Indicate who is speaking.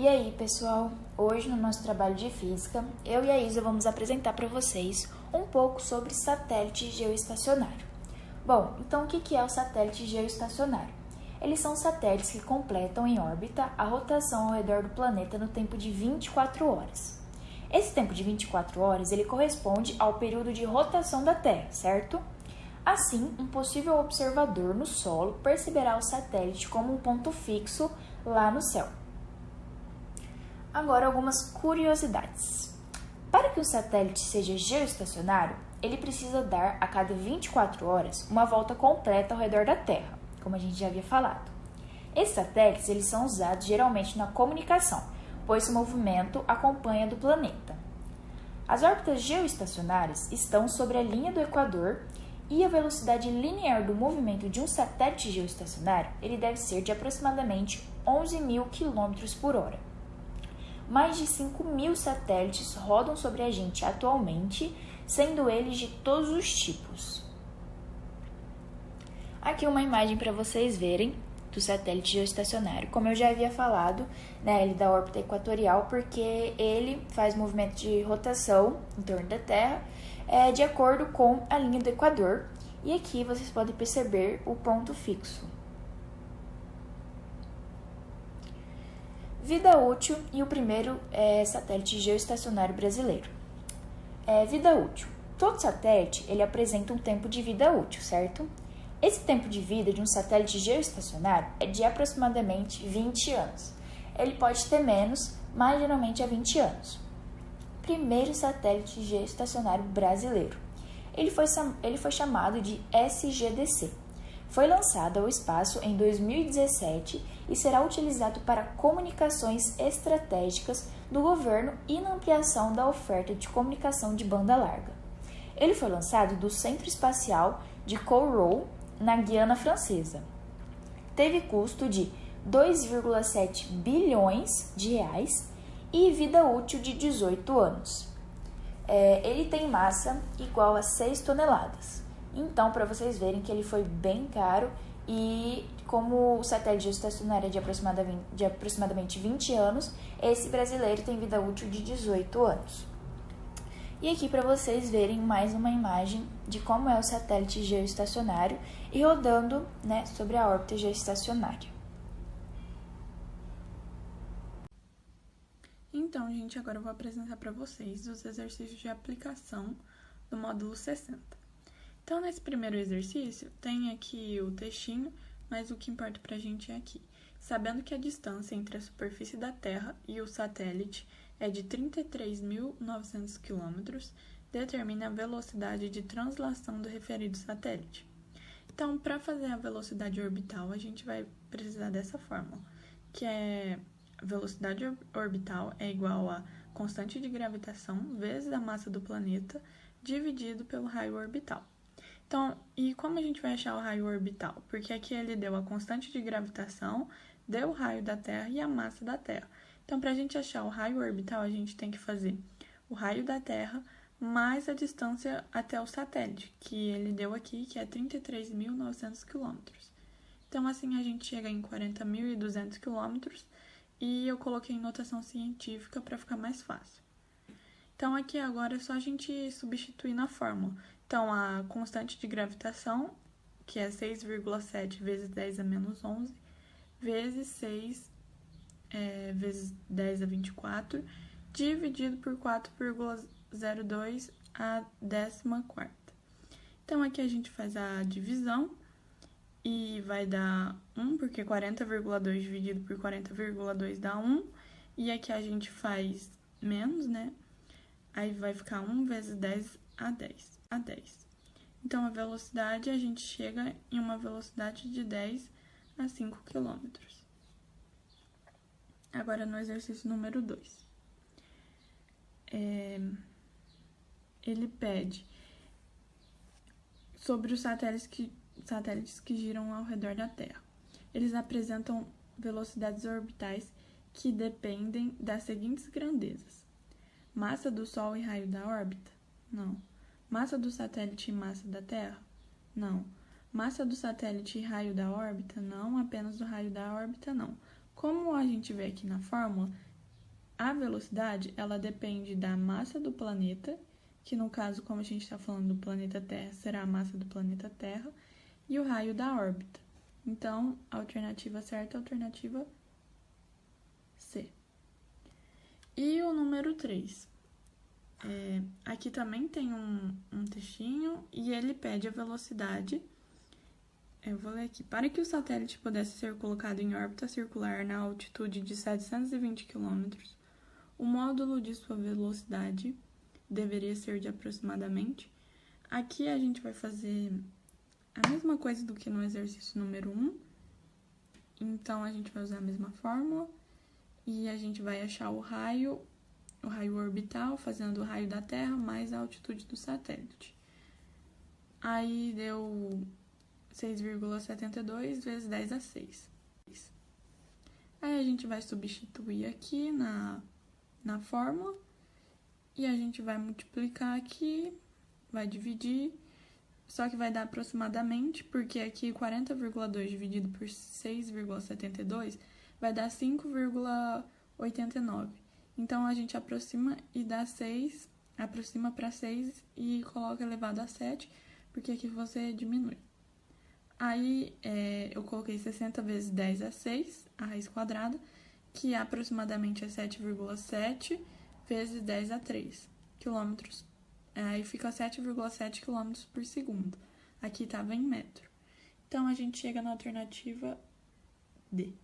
Speaker 1: E aí, pessoal? Hoje, no nosso trabalho de física, eu e a Isa vamos apresentar para vocês um pouco sobre satélite geoestacionário. Bom, então o que é o satélite geoestacionário? Eles são satélites que completam em órbita a rotação ao redor do planeta no tempo de 24 horas. Esse tempo de 24 horas ele corresponde ao período de rotação da Terra, certo? Assim, um possível observador no solo perceberá o satélite como um ponto fixo lá no céu. Agora, algumas curiosidades. Para que um satélite seja geoestacionário, ele precisa dar a cada 24 horas uma volta completa ao redor da Terra, como a gente já havia falado. Esses satélites eles são usados geralmente na comunicação, pois o movimento acompanha do planeta. As órbitas geoestacionárias estão sobre a linha do Equador e a velocidade linear do movimento de um satélite geoestacionário ele deve ser de aproximadamente 11.000 km por hora. Mais de 5.000 satélites rodam sobre a gente atualmente, sendo eles de todos os tipos. Aqui uma imagem para vocês verem do satélite geoestacionário. Como eu já havia falado, ele da órbita equatorial, porque ele faz movimento de rotação em torno da Terra de acordo com a linha do Equador. E aqui vocês podem perceber o ponto fixo. Vida útil e o primeiro satélite geoestacionário brasileiro. Vida útil. Todo satélite ele apresenta um tempo de vida útil, certo? Esse tempo de vida de um satélite geoestacionário é de aproximadamente 20 anos. Ele pode ter menos, mas geralmente é 20 anos. Primeiro satélite geoestacionário brasileiro. Ele foi chamado de SGDC. Foi lançado ao espaço em 2017 e será utilizado para comunicações estratégicas do governo e na ampliação da oferta de comunicação de banda larga. Ele foi lançado do Centro Espacial de Kourou, na Guiana Francesa. Teve custo de 2,7 bilhões de reais e vida útil de 18 anos. Ele tem massa igual a 6 toneladas. Então, para vocês verem que ele foi bem caro e como o satélite geoestacionário é de aproximadamente 20 anos, esse brasileiro tem vida útil de 18 anos. E aqui para vocês verem mais uma imagem de como é o satélite geoestacionário e rodando sobre a órbita geoestacionária.
Speaker 2: Então, gente, agora eu vou apresentar para vocês os exercícios de aplicação do módulo 60. Então, nesse primeiro exercício, tem aqui o textinho, mas o que importa para a gente é aqui. Sabendo que a distância entre a superfície da Terra e o satélite é de 33.900 km, determine a velocidade de translação do referido satélite. Então, para fazer a velocidade orbital, a gente vai precisar dessa fórmula, que é a velocidade orbital é igual a constante de gravitação vezes a massa do planeta dividido pelo raio orbital. Então, e como a gente vai achar o raio orbital? Porque aqui ele deu a constante de gravitação, deu o raio da Terra e a massa da Terra. Então, para a gente achar o raio orbital, a gente tem que fazer o raio da Terra mais a distância até o satélite, que ele deu aqui, que é 33.900 km. Então, assim, a gente chega em 40.200 km e eu coloquei em notação científica para ficar mais fácil. Então, aqui agora é só a gente substituir na fórmula. Então, a constante de gravitação, que é 6,7 vezes 10 a menos 11, vezes 6 vezes 10 a 24, dividido por 4,02 a 14ª. Então, aqui a gente faz a divisão e vai dar 1, porque 40,2 dividido por 40,2 dá 1. E aqui a gente faz menos, Aí vai ficar 1 vezes 10 a 10. Então, a velocidade, a gente chega em uma velocidade de 10 a 5 km. Agora, no exercício número 2. Ele pede sobre os satélites que giram ao redor da Terra. Eles apresentam velocidades orbitais que dependem das seguintes grandezas: massa do Sol e raio da órbita? Não. Massa do satélite e massa da Terra? Não. Massa do satélite e raio da órbita? Não. Apenas o raio da órbita? Não. Como a gente vê aqui na fórmula, A velocidade, ela depende da massa do planeta, que no caso, como a gente está falando do planeta Terra, será a massa do planeta Terra, e o raio da órbita. Então, a alternativa certa é a alternativa C. E o número 3. Aqui também tem um textinho e ele pede a velocidade. Eu vou ler aqui. Para que o satélite pudesse ser colocado em órbita circular na altitude de 720 km, o módulo de sua velocidade deveria ser de aproximadamente. Aqui a gente vai fazer a mesma coisa do que no exercício número 1. Então, a gente vai usar a mesma fórmula e a gente vai achar o raio orbital, fazendo o raio da Terra mais a altitude do satélite. Aí deu 6,72 vezes 10 a 6. Aí a gente vai substituir aqui na fórmula e a gente vai multiplicar aqui, vai dividir, só que vai dar aproximadamente, porque aqui 40,2 dividido por 6,72 vai dar 5,89. Então, a gente aproxima e dá 6, aproxima para 6 e coloca elevado a 7, porque aqui você diminui. Aí, eu coloquei 60 vezes 10 a 6, a raiz quadrada, que aproximadamente é 7,7 vezes 10 a 3 quilômetros. Aí fica 7,7 km por segundo. Aqui estava em metro. Então, a gente chega na alternativa D.